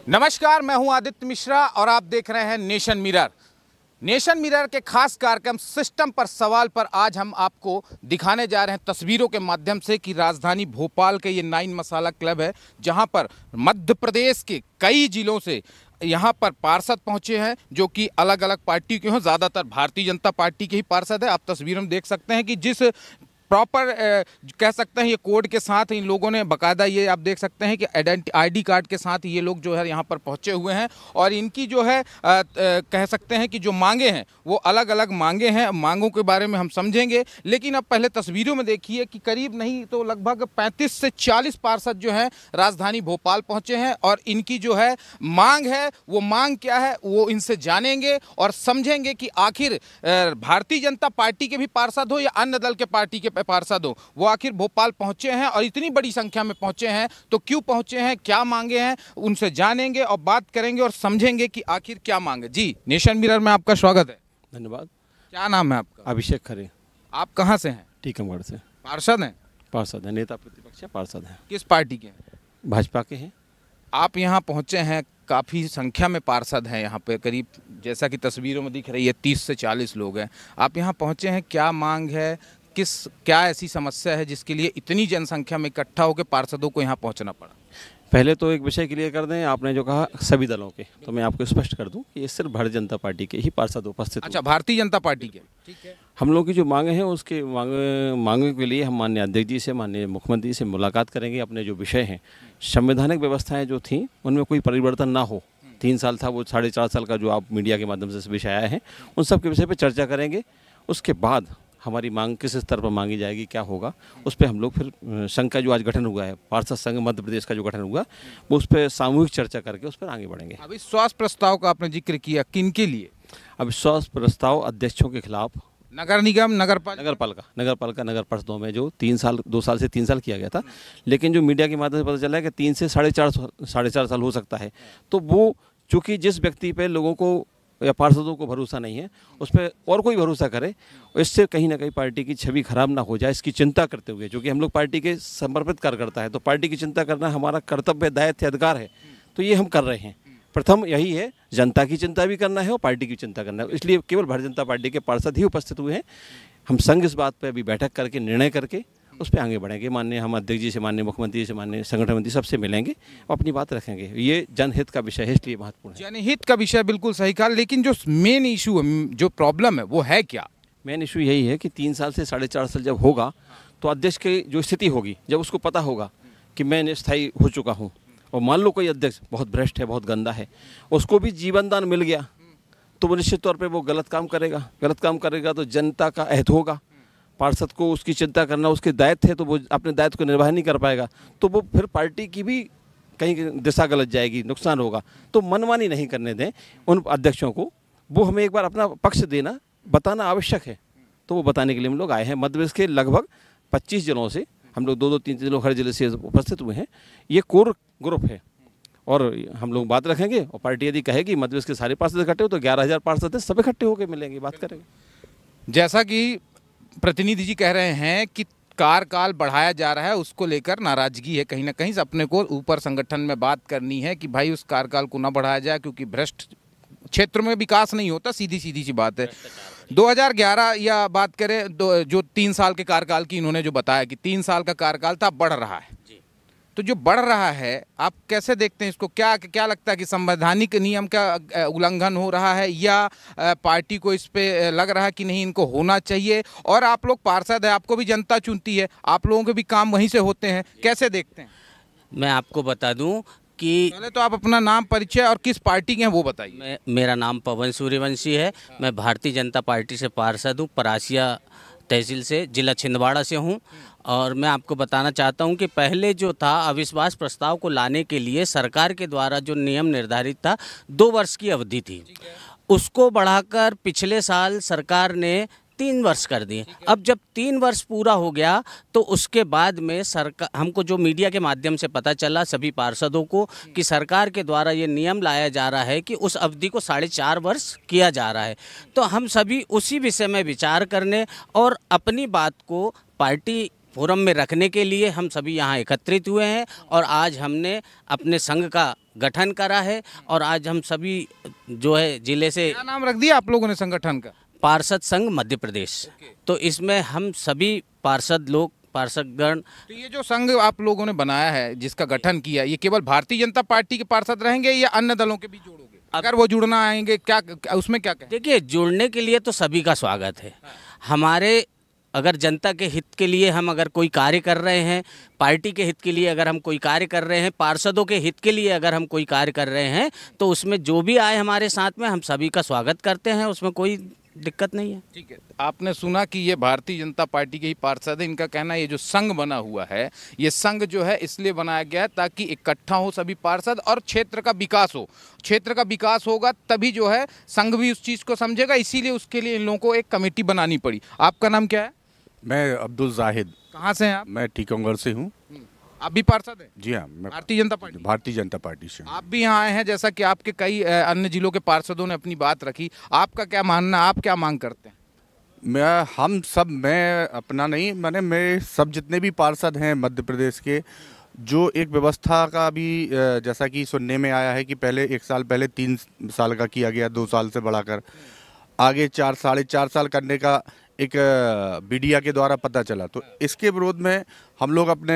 नमस्कार, मैं हूं आदित्य मिश्रा और आप देख रहे हैं नेशन मिरर। नेशन मिरर के खास कार्यक्रम सिस्टम पर सवाल पर आज हम आपको दिखाने जा रहे हैं तस्वीरों के माध्यम से कि राजधानी भोपाल के ये 9 मसाला क्लब है, जहां पर मध्य प्रदेश के कई जिलों से यहाँ पर पार्षद पहुंचे हैं जो कि अलग अलग पार्टी के हों। ज़्यादातर भारतीय जनता पार्टी के ही पार्षद है। आप तस्वीरों में देख सकते हैं कि जिस प्रॉपर कह सकते हैं ये कोड के साथ इन लोगों ने बाकायदा, ये आप देख सकते हैं कि आईडी कार्ड के साथ ये लोग जो है यहाँ पर पहुँचे हुए हैं और इनकी जो है कह सकते हैं कि जो मांगे हैं वो अलग अलग मांगे हैं। मांगों के बारे में हम समझेंगे, लेकिन अब पहले तस्वीरों में देखिए कि करीब नहीं तो लगभग 35 से 40 पार्षद जो हैं राजधानी भोपाल पहुँचे हैं और इनकी जो है मांग है वो मांग क्या है वो इनसे जानेंगे और समझेंगे कि आखिर भारतीय जनता पार्टी के भी पार्षद हो या अन्य दल के पार्टी के पार्षद हो, वो आखिर भोपाल पहुंचे हैं और इतनी बड़ी संख्या में पहुंचे हैं तो क्यों पहुंचे हैं, क्या मांगे हैं, उनसे जानेंगे और बात करेंगे और समझेंगे कि आखिर क्या मांगे। जी, नेशन मिरर में आपका स्वागत है। धन्यवाद। क्या नाम है आपका? अभिषेक खरे। आप कहां से हैं? टीकमगढ़ से। पार्षद हैं? पार्षद है, नेता प्रतिपक्ष पार्षद है। किस पार्टी के हैं? भाजपा के हैं। आप यहाँ पहुंचे हैं, काफ़ी संख्या में पार्षद हैं यहाँ पे, करीब जैसा कि तस्वीरों में दिख रही है 30 से 40 लोग हैं। आप यहाँ पहुंचे हैं, क्या मांग है, क्या ऐसी समस्या है जिसके लिए इतनी जनसंख्या में इकट्ठा होकर पार्षदों को यहाँ पहुँचना पड़ा? पहले तो एक विषय क्लियर कर दें, आपने जो कहा सभी दलों के, तो मैं आपको स्पष्ट कर दूं कि ये सिर्फ भारतीय जनता पार्टी के ही पार्षद उपस्थित। अच्छा, भारतीय जनता पार्टी के, ठीक है। हम लोग की जो मांगे हैं उसके मांगे के लिए हम माननीय अध्यक्ष जी से, माननीय मुख्यमंत्री से मुलाकात करेंगे। अपने जो विषय हैं, संवैधानिक व्यवस्थाएँ जो थी उनमें कोई परिवर्तन ना हो। 3 साल था, वो 4.5 साल का जो आप मीडिया के माध्यम से विषय आया है, उन सब के विषय पर चर्चा करेंगे। उसके बाद हमारी मांग किस स्तर पर मांगी जाएगी, क्या होगा, उस पर हम लोग फिर संघ का जो आज गठन हुआ है, पार्षद संघ मध्य प्रदेश का जो गठन हुआ, वो उस पर सामूहिक चर्चा करके उस पर आगे बढ़ेंगे। अविश्वास प्रस्ताव का आपने जिक्र किया, किन के लिए अविश्वास प्रस्ताव? अध्यक्षों के खिलाफ। नगर निगम, नगर पालिका, नगर परिषदों में जो 2 साल से 3 साल किया गया था, लेकिन जो मीडिया के माध्यम से पता चला है कि 3 से 4.5 साल हो सकता है। तो वो चूँकि जिस व्यक्ति पे लोगों को या पार्षदों को भरोसा नहीं है, उस पर और कोई भरोसा करे, इससे कहीं ना कहीं पार्टी की छवि खराब ना हो जाए, इसकी चिंता करते हुए, क्योंकि हम लोग पार्टी के समर्पित कार्यकर्ता है, तो पार्टी की चिंता करना हमारा कर्तव्य, दायित्व, अधिकार है। तो ये हम कर रहे हैं। प्रथम यही है, जनता की चिंता भी करना है और पार्टी की चिंता करना है। इसलिए केवल भारतीय जनता पार्टी के पार्षद ही उपस्थित हुए हैं। हम संघ इस बात पर अभी बैठक करके निर्णय करके उस पर आगे बढ़ेंगे। माननीय हम अध्यक्ष जी से, माननीय मुख्यमंत्री जी से, माननीय संगठन मंत्री, सबसे मिलेंगे और अपनी बात रखेंगे। ये जनहित का विषय है, इसलिए महत्वपूर्ण है। जनहित का विषय, बिल्कुल सही कहा, लेकिन जो मेन इशू है, जो प्रॉब्लम है, वो है क्या? मेन इशू यही है कि 3 साल से 4.5 साल जब होगा तो अध्यक्ष की जो स्थिति होगी, जब उसको पता होगा कि मैं स्थायी हो चुका हूँ, और मान लो कोई अध्यक्ष बहुत भ्रष्ट है, बहुत गंदा है, उसको भी जीवन दान मिल गया, तो वो निश्चित तौर पर वो गलत काम करेगा तो जनता का अहित होगा। पार्षद को उसकी चिंता करना उसके दायित्व है, तो वो अपने दायित्व को निर्वाह नहीं कर पाएगा, तो वो फिर पार्टी की भी कहीं दिशा गलत जाएगी, नुकसान होगा। तो मनमानी नहीं करने दें उन अध्यक्षों को, वो हमें एक बार अपना पक्ष देना, बताना आवश्यक है। तो वो बताने के लिए हम लोग आए हैं। मध्य प्रदेश के लगभग 25 जिलों से हम लोग 2-3 लोग हर जिले से उपस्थित हुए हैं। ये कोर ग्रुप है और हम लोग बात रखेंगे, और पार्टी यदि कहेगी मध्य प्रदेश के सारे पार्षद इकट्ठे हो तो 11,000 पार्षद सब इकट्ठे होकर मिलेंगे, बात करेंगे। जैसा कि प्रतिनिधि जी कह रहे हैं कि कार्यकाल बढ़ाया जा रहा है, उसको लेकर नाराजगी है कहीं ना कहीं। अपने को ऊपर संगठन में बात करनी है कि भाई उस कार्यकाल को ना बढ़ाया जाए, क्योंकि भ्रष्ट क्षेत्र में विकास नहीं होता, सीधी सी बात है। 2011 या बात करें जो 3 साल के कार्यकाल की इन्होंने जो बताया कि 3 साल का कार्यकाल था, बढ़ रहा है, तो जो बढ़ रहा है आप कैसे देखते हैं इसको? क्या लगता है कि संवैधानिक नियम का उल्लंघन हो रहा है, या पार्टी को इस पे लग रहा है कि नहीं इनको होना चाहिए? और आप लोग पार्षद है, आपको भी जनता चुनती है, आप लोगों के भी काम वहीं से होते हैं, कैसे देखते हैं? मैं आपको बता दूं कि पहले तो आप अपना नाम, परिचय और किस पार्टी के हैं वो बताइए। मेरा नाम पवन सूर्यवंशी है। मैं भारतीय जनता पार्टी से पार्षद हूँ, परासिया तहसील से, जिला छिंदवाड़ा से हूँ। और मैं आपको बताना चाहता हूँ कि पहले जो था, अविश्वास प्रस्ताव को लाने के लिए सरकार के द्वारा जो नियम निर्धारित था, 2 वर्ष की अवधि थी, उसको बढ़ाकर पिछले साल सरकार ने 3 वर्ष कर दिए। अब जब 3 वर्ष पूरा हो गया तो उसके बाद में सरकार, हमको जो मीडिया के माध्यम से पता चला सभी पार्षदों को, कि सरकार के द्वारा ये नियम लाया जा रहा है कि उस अवधि को 4.5 वर्ष किया जा रहा है। तो हम सभी उसी विषय में विचार करने और अपनी बात को पार्टी फोरम में रखने के लिए हम सभी यहाँ एकत्रित हुए हैं और आज हमने अपने संघ का गठन करा है और आज हम सभी जो है जिले से क्या नाम रख दिया आप लोगों ने संगठन का? पार्षद संघ मध्य प्रदेश। तो इसमें हम सभी पार्षदगण। तो ये जो संघ आप लोगों ने बनाया है, जिसका गठन किया, ये केवल भारतीय जनता पार्टी के पार्षद रहेंगे या अन्य दलों के भी जोड़ोगे? अगर वो जुड़ना आएंगे क्या उसमें क्या कहें? देखिए, जुड़ने के लिए तो सभी का स्वागत है। हमारे अगर जनता के हित के लिए हम अगर कोई कार्य कर रहे हैं, पार्टी के हित के लिए अगर हम कोई कार्य कर रहे हैं, पार्षदों के हित के लिए अगर हम कोई कार्य कर रहे हैं, तो उसमें जो भी आए हमारे साथ में हम सभी का स्वागत करते हैं, उसमें कोई दिक्कत नहीं है। ठीक है, आपने सुना कि ये भारतीय जनता पार्टी के ही पार्षद है। इनका कहना है ये जो संघ बना हुआ है, ये संघ जो है इसलिए बनाया गया है ताकि इकट्ठा हो सभी पार्षद और क्षेत्र का विकास हो। क्षेत्र का विकास होगा तभी जो है संघ भी उस चीज़ को समझेगा, इसीलिए उसके लिए इन लोगों को एक कमेटी बनानी पड़ी। आपका नाम क्या है? मैं अब्दुल जाहिद। कहाँ से हैं आप? मैं टीकमगढ़ से हूँ। आप भी पार्षद हैं? जी हाँ, मैं भारतीय जनता पार्टी। भारतीय जनता पार्टी से हूँ। आप भी यहाँ आए हैं, जैसा कि आपके कई अन्य जिलों के पार्षदों ने अपनी बात रखी। आपका क्या मानना, आप क्या मांग करते हैं? मैं अपना नहीं, मेरे सब जितने भी पार्षद हैं मध्य प्रदेश के, जो एक व्यवस्था का भी जैसा कि सुनने में आया है कि पहले 1 साल पहले 3 साल का किया गया, 2 साल से बढ़ाकर आगे 4 साढ़े 4 साल करने का एक मीडिया के द्वारा पता चला। तो इसके विरोध में हम लोग अपने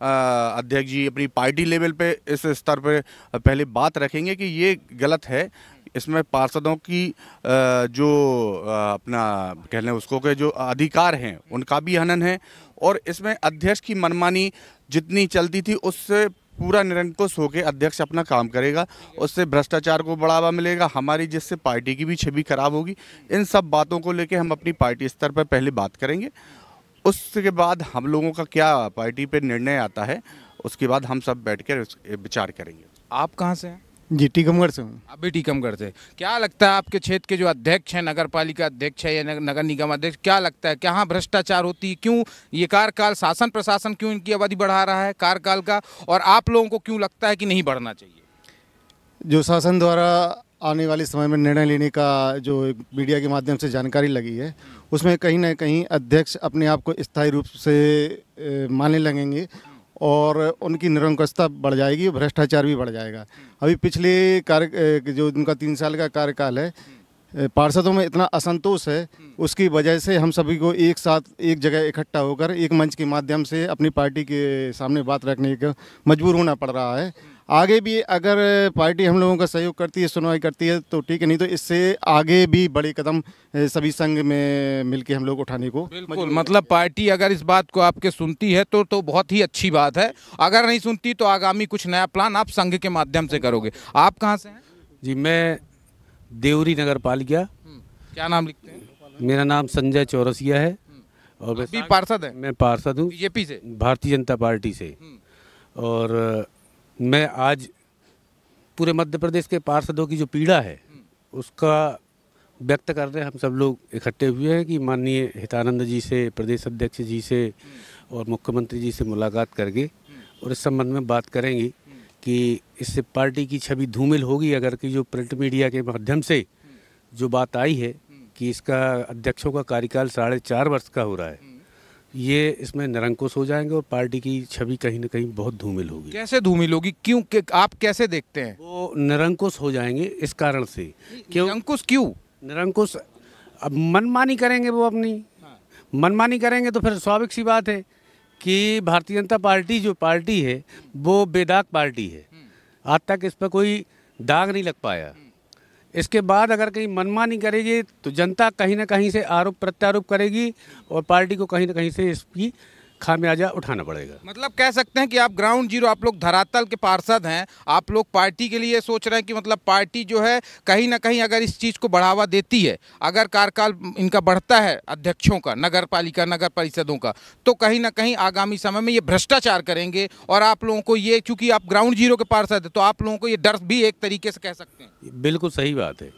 अध्यक्ष जी अपनी पार्टी लेवल पे इस स्तर पे पहले बात रखेंगे कि ये गलत है। इसमें पार्षदों की जो अपना कह लें उसको के जो अधिकार हैं उनका भी हनन है और इसमें अध्यक्ष की मनमानी जितनी चलती थी उससे पूरा निरंकुश होकर अध्यक्ष अपना काम करेगा। उससे भ्रष्टाचार को बढ़ावा मिलेगा, हमारी जिससे पार्टी की भी छवि खराब होगी। इन सब बातों को लेकर हम अपनी पार्टी स्तर पर पहले बात करेंगे, उसके बाद हम लोगों का क्या पार्टी पे निर्णय आता है उसके बाद हम सब बैठकर विचार करेंगे। आप कहाँ से हैं? जी, टीकमगढ़ से हूँ। अभी टीकमगढ़ से। क्या लगता है आपके क्षेत्र के जो अध्यक्ष हैं, नगर पालिका अध्यक्ष है या नगर निगम अध्यक्ष, क्या लगता है कहाँ भ्रष्टाचार होती है? क्यों ये कार्यकाल शासन प्रशासन क्यों इनकी अवधि बढ़ा रहा है कार्यकाल का, और आप लोगों को क्यों लगता है कि नहीं बढ़ना चाहिए? जो शासन द्वारा आने वाले समय में निर्णय लेने का जो मीडिया के माध्यम से जानकारी लगी है, उसमें कहीं ना कहीं अध्यक्ष अपने आप को स्थायी रूप से मानने लगेंगे और उनकी निरंकुशता बढ़ जाएगी, भ्रष्टाचार भी बढ़ जाएगा। अभी पिछले जो उनका 3 साल का कार्यकाल है, पार्षदों में इतना असंतोष है, उसकी वजह से हम सभी को एक साथ एक जगह इकट्ठा होकर एक मंच के माध्यम से अपनी पार्टी के सामने बात रखने का मजबूर होना पड़ रहा है। आगे भी अगर पार्टी हम लोगों का सहयोग करती है, सुनवाई करती है तो ठीक है, नहीं तो इससे आगे भी बड़े कदम सभी संघ में मिलके हम लोग उठाने को बिल्कुल। मतलब पार्टी अगर इस बात को आपके सुनती है तो बहुत ही अच्छी बात है, अगर नहीं सुनती तो आगामी कुछ नया प्लान आप संघ के माध्यम से करोगे। आप कहाँ से हैं? जी, मैं देवरी नगर पालिका। क्या नाम लिखते हैं? मेरा नाम संजय चौरसिया है और भी पार्षद है? मैं पार्षद हूँ बीजेपी से, भारतीय जनता पार्टी से। और मैं आज पूरे मध्य प्रदेश के पार्षदों की जो पीड़ा है उसका व्यक्त कर रहे हैं। हम सब लोग इकट्ठे हुए हैं कि माननीय हितानंद जी से, प्रदेश अध्यक्ष जी से और मुख्यमंत्री जी से मुलाकात करके और इस संबंध में बात करेंगे कि इससे पार्टी की छवि धूमिल होगी। अगर कि जो प्रिंट मीडिया के माध्यम से जो बात आई है कि इसका अध्यक्षों का कार्यकाल 4.5 वर्ष का हो रहा है, ये इसमें निरंकुश हो जाएंगे और पार्टी की छवि कहीं ना कहीं बहुत धूमिल होगी। कैसे धूमिल होगी? क्यों, आप कैसे देखते हैं? वो निरंकुश हो जाएंगे इस कारण से। क्यों निरंकुश? क्यों निरंकुश? अब मनमानी करेंगे, वो अपनी मनमानी करेंगे तो फिर स्वाभाविक सी बात है कि भारतीय जनता पार्टी जो पार्टी है वो बेदाग पार्टी है। आज तक इस पर कोई दाग नहीं लग पाया। इसके बाद अगर कहीं मनमानी करेगी तो जनता कहीं ना कहीं से आरोप प्रत्यारोप करेगी और पार्टी को कहीं ना कहीं से इसकी खामियाजा उठाना पड़ेगा। मतलब कह सकते हैं कि आप ग्राउंड जीरो, आप लोग धरातल के पार्षद हैं, आप लोग पार्टी के लिए सोच रहे हैं कि मतलब पार्टी जो है कहीं ना कहीं अगर इस चीज़ को बढ़ावा देती है, अगर कार्यकाल इनका बढ़ता है अध्यक्षों का, नगर पालिका नगर परिषदों का, तो कहीं ना कहीं आगामी समय में ये भ्रष्टाचार करेंगे। और आप लोगों को ये, चूंकि आप ग्राउंड जीरो के पार्षद हैं, तो आप लोगों को ये डर भी एक तरीके से कह सकते हैं। बिल्कुल सही बात है।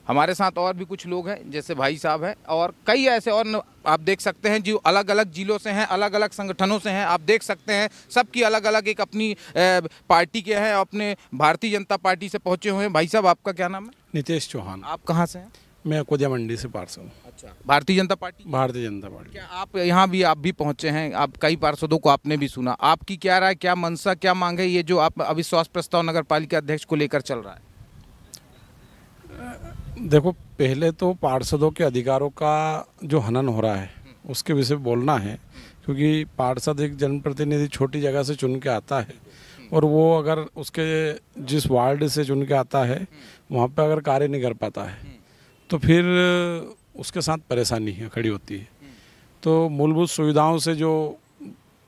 हमारे साथ और भी कुछ लोग हैं, जैसे भाई साहब हैं और कई ऐसे और आप देख सकते हैं जो अलग अलग जिलों से हैं, अलग अलग संगठनों से हैं। आप देख सकते हैं सबकी अलग अलग एक अपनी पार्टी के हैं, अपने भारतीय जनता पार्टी से पहुंचे हुए हैं। भाई साहब, आपका क्या नाम है? नितेश चौहान। आप कहाँ से हैं? मैं कोदिया मंडी से पार्षद हूँ। अच्छा, भारतीय जनता पार्टी। भारतीय जनता पार्टी। क्या आप यहाँ भी आप भी पहुंचे हैं, आप कई पार्षदों को आपने भी सुना, आपकी क्या राय, क्या मनसा, क्या मांग है ये जो आप अविश्वास प्रस्ताव नगर पालिका अध्यक्ष को लेकर चल रहा है? देखो, पहले तो पार्षदों के अधिकारों का जो हनन हो रहा है उसके विषय बोलना है, क्योंकि पार्षद एक जनप्रतिनिधि छोटी जगह से चुन के आता है और वो अगर उसके जिस वार्ड से चुन के आता है वहाँ पे अगर कार्य नहीं कर पाता है तो फिर उसके साथ परेशानी है खड़ी होती है। तो मूलभूत सुविधाओं से जो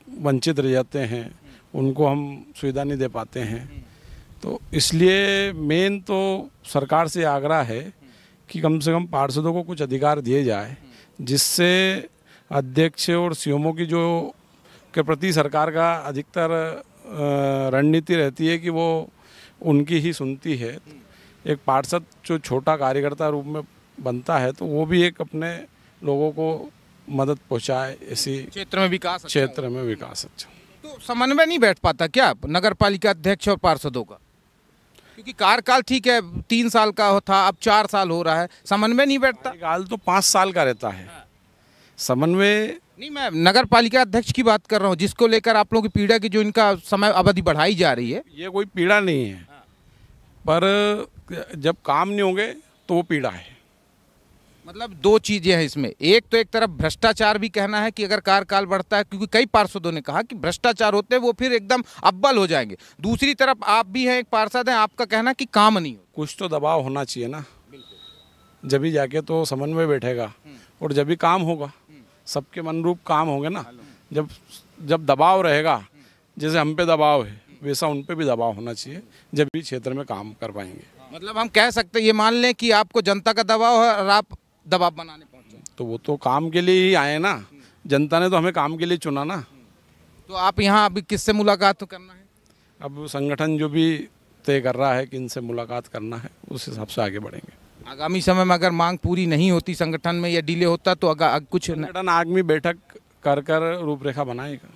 वंचित रह जाते हैं उनको हम सुविधा नहीं दे पाते हैं। तो इसलिए मेन तो सरकार से आग्रह है कि कम से कम पार्षदों को कुछ अधिकार दिए जाए, जिससे अध्यक्ष और सीएमओ की जो के प्रति सरकार का अधिकतर रणनीति रहती है कि वो उनकी ही सुनती है। एक पार्षद जो छोटा कार्यकर्ता रूप में बनता है तो वो भी एक अपने लोगों को मदद पहुंचाए, ऐसी क्षेत्र में विकास अच्छा। तो समन्वय नहीं बैठ पाता क्या नगर पालिका अध्यक्ष और पार्षदों का? क्योंकि कार्यकाल ठीक है 3 साल का था, अब 4 साल हो रहा है, समन्वय नहीं बैठता? कार्यकाल तो 5 साल का रहता है, समन्वय नहीं। मैं नगर पालिका अध्यक्ष की बात कर रहा हूँ, जिसको लेकर आप लोगों की पीड़ा की जो इनका समय अवधि बढ़ाई जा रही है। ये कोई पीड़ा नहीं है, पर जब काम नहीं होंगे तो वो पीड़ा है। मतलब 2 चीजें हैं इसमें, एक तो एक तरफ भ्रष्टाचार भी कहना है कि अगर कार्यकाल बढ़ता है, क्योंकि कई पार्षदों ने कहा कि भ्रष्टाचार होते हैं वो फिर एकदम अव्वल हो जाएंगे। दूसरी तरफ आप भी हैं, एक पार्षद हैं, आपका कहना कि काम नहीं हो। कुछ तो दबाव होना चाहिए ना, जब भी जाके तो समन्वय बैठेगा और जब भी काम होगा, सबके मनरूप काम होंगे ना। जब दबाव रहेगा, जैसे हम पे दबाव है वैसा उन पे भी दबाव होना चाहिए, जब भी क्षेत्र में काम कर पाएंगे। मतलब हम कह सकते हैं, ये मान लें कि आपको जनता का दबाव है और आप दबाव बनाने पहुंचे, तो वो तो काम के लिए ही आए ना, जनता ने तो हमें काम के लिए चुना ना। तो आप यहाँ अभी किससे मुलाकात करना है? अब संगठन जो भी तय कर रहा है कि इनसे मुलाकात करना है, उस हिसाब से आगे बढ़ेंगे। आगामी समय में अगर मांग पूरी नहीं होती संगठन में या डिले होता तो कुछ संगठन आगामी बैठक कर रूपरेखा बनाएगा।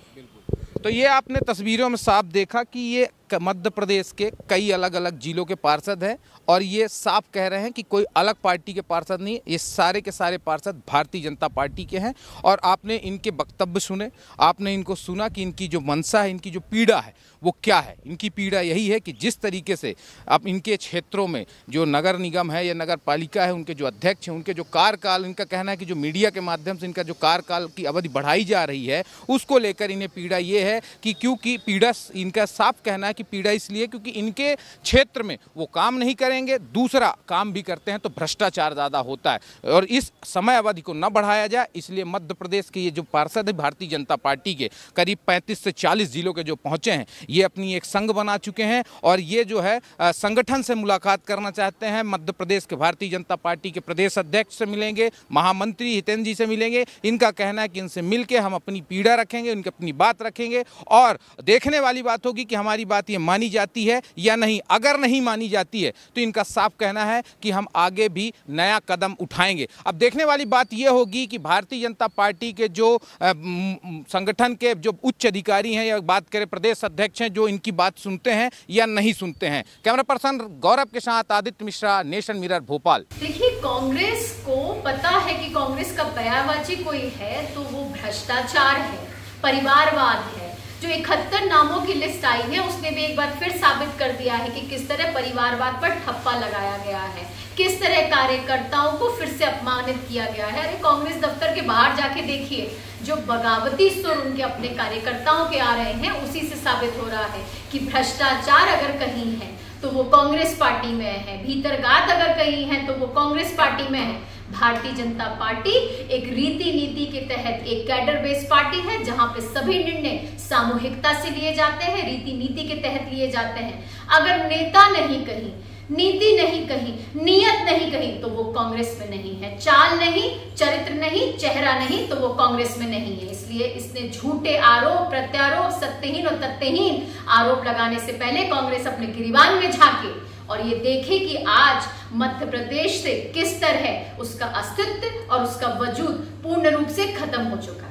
तो ये आपने तस्वीरों में साफ देखा कि ये मध्य प्रदेश के कई अलग अलग जिलों के पार्षद हैं और ये साफ कह रहे हैं कि कोई अलग पार्टी के पार्षद नहीं, ये सारे के सारे पार्षद भारतीय जनता पार्टी के हैं। और आपने इनके वक्तव्य सुने, आपने इनको सुना कि इनकी जो मंशा है, इनकी जो पीड़ा है वो क्या है। इनकी पीड़ा यही है कि जिस तरीके से अब इनके क्षेत्रों में जो नगर निगम है या नगर पालिका है, उनके जो अध्यक्ष हैं, उनके जो कार्यकाल, इनका कहना है कि जो मीडिया के माध्यम से इनका जो कार्यकाल की अवधि बढ़ाई जा रही है, उसको लेकर इन्हें पीड़ा ये है कि क्योंकि पीड़ा इनका साफ कहना है कि पीड़ा इसलिए क्योंकि इनके क्षेत्र में वो काम नहीं करेंगे, दूसरा काम भी करते हैं तो भ्रष्टाचार ज़्यादा होता है और इस समय अवधि को न बढ़ाया जाए। इसलिए मध्य प्रदेश के ये जो पार्षद है भारतीय जनता पार्टी के करीब 35 से 40 जिलों के जो पहुंचे हैं, ये अपनी एक संघ बना चुके हैं और ये जो है संगठन से मुलाकात करना चाहते हैं। मध्य प्रदेश के भारतीय जनता पार्टी के प्रदेश अध्यक्ष से मिलेंगे, महामंत्री हितेंद्र जी से मिलेंगे। इनका कहना है कि इनसे मिलकर हम अपनी पीड़ा रखेंगे, उनकी अपनी बात रखेंगे और देखने वाली बात होगी कि हमारी बात ये मानी जाती है या नहीं। अगर नहीं मानी जाती है तो इनका साफ कहना है कि हम आगे भी नया कदम उठाएंगे। अब देखने वाली बात यह होगी कि भारतीय जनता पार्टी के जो संगठन के जो उच्च अधिकारी हैं या बात करें प्रदेश अध्यक्ष हैं, जो इनकी बात सुनते हैं या नहीं सुनते हैं। कैमरा पर्सन गौरव के साथ आदित्य मिश्रा, नेशन मिरर, भोपाल। देखिए, कांग्रेस को पता है कि कांग्रेस का पर्यायवाची कोई है तो वो भ्रष्टाचार है, परिवारवाद है। जो 71 नामों की लिस्ट आई है उसने भी एक बार फिर साबित कर दिया है कि किस तरह परिवारवाद पर ठप्पा लगाया गया है, किस तरह कार्यकर्ताओं को फिर से अपमानित किया गया है। अरे कांग्रेस दफ्तर के बाहर जाके देखिए, जो बगावती सुर उनके अपने कार्यकर्ताओं के आ रहे हैं, उसी से साबित हो रहा है कि भ्रष्टाचार अगर कहीं है तो वो कांग्रेस पार्टी में है, भीतरगात अगर कहीं है तो वो कांग्रेस पार्टी में है। भारतीय जनता पार्टी एक रीति नीति के तहत एक कैडर बेस्ड पार्टी है, जहां पे सभी निर्णय सामूहिकता से लिए जाते हैं, रीति नीति के तहत लिए जाते हैं। अगर नेता नहीं कहीं, नीति नहीं कहीं, नियत नहीं कहीं तो वो कांग्रेस में नहीं है। चाल नहीं, चरित्र नहीं, चेहरा नहीं तो वो कांग्रेस में नहीं है। इसलिए इसने झूठे आरोप प्रत्यारोप, सत्यहीन और तथ्यहीन आरोप लगाने से पहले कांग्रेस अपने गिरीबान में झांके और ये देखे कि आज मध्य प्रदेश से किस तरह उसका अस्तित्व और उसका वजूद पूर्ण रूप से खत्म हो चुका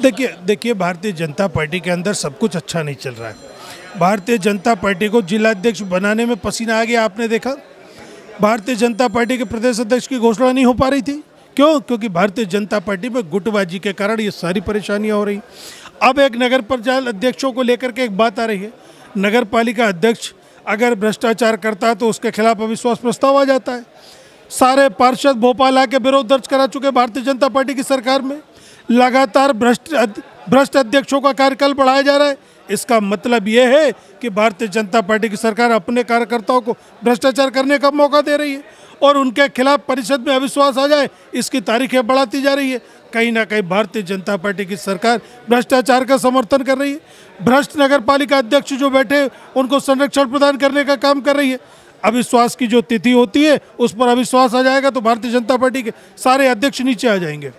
है। देखिए भारतीय जनता पार्टी के अंदर सब कुछ अच्छा नहीं चल रहा है। भारतीय जनता पार्टी को जिलाध्यक्ष बनाने में पसीना आ गया, आपने देखा। भारतीय जनता पार्टी के प्रदेश अध्यक्ष की घोषणा नहीं हो पा रही थी। क्यों? क्योंकि भारतीय जनता पार्टी में गुटबाजी के कारण ये सारी परेशानियां हो रही। अब एक नगर पंचायत अध्यक्षों को लेकर के एक बात आ रही है, नगर पालिका अध्यक्ष अगर भ्रष्टाचार करता है तो उसके खिलाफ अविश्वास प्रस्ताव आ जाता है। सारे पार्षद भोपाल आके विरोध दर्ज करा चुके भारतीय जनता पार्टी की सरकार में। लगातार भ्रष्ट अध्यक्षों का कार्यकाल बढ़ाया जा रहा है। इसका मतलब ये है कि भारतीय जनता पार्टी की सरकार अपने कार्यकर्ताओं को भ्रष्टाचार करने का मौका दे रही है और उनके खिलाफ परिषद में अविश्वास आ जाए, इसकी तारीखें बढ़ाती जा रही है। कहीं ना कहीं भारतीय जनता पार्टी की सरकार भ्रष्टाचार का समर्थन कर रही है। भ्रष्ट नगर पालिका अध्यक्ष जो बैठे उनको संरक्षण प्रदान करने का काम कर रही है। अविश्वास की जो तिथि होती है उस पर अविश्वास आ जाएगा तो भारतीय जनता पार्टी के सारे अध्यक्ष नीचे आ जाएंगे।